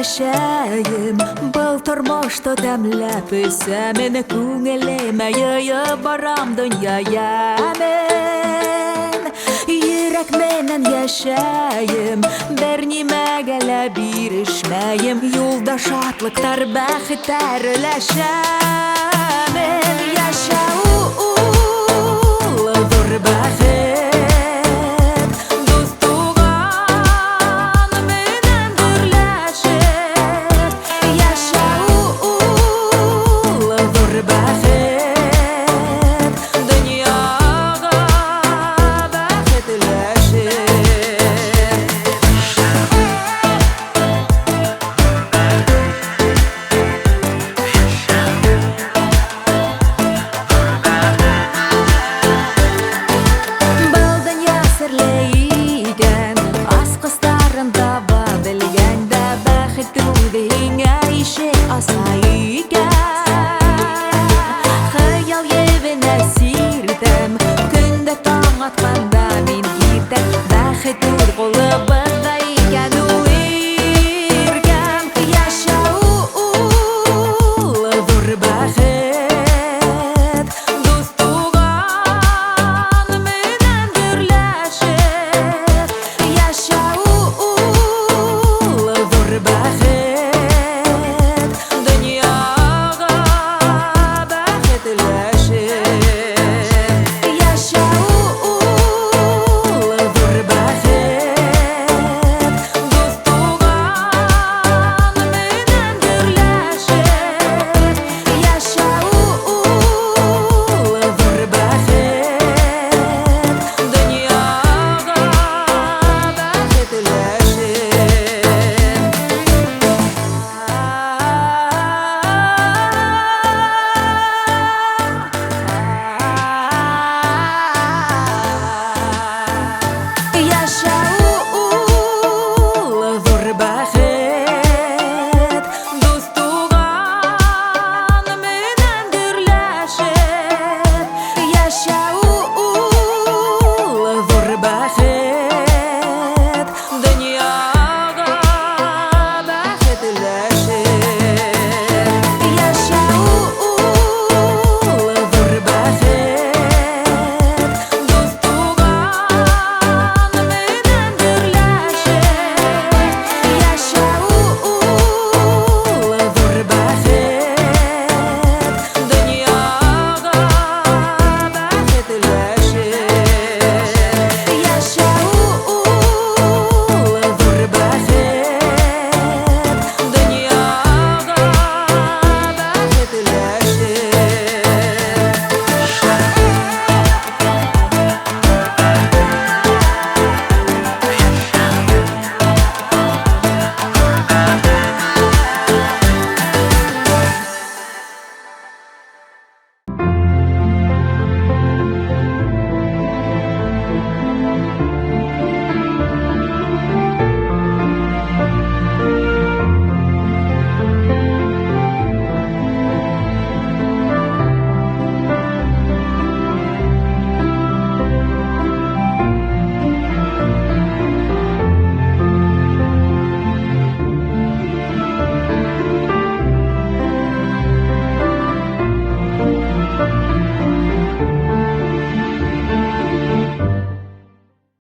яшәйем, был тормышты тәмләп исәмен, күңелемә йыйып барам дөньяя мен. Йөрәк менән яшәйем, бер нимәгә лә бирешмәем, юлда шатлыктар, бәхеттәр өләшәмен. Яшәү зур бәхет, дус туган менән гөрләшеп. Яшәү зур бәхет, дөньяга бәхет өләшеп. Хыял ебенә сирдем, көндә таң атканда мин китәм, бәхет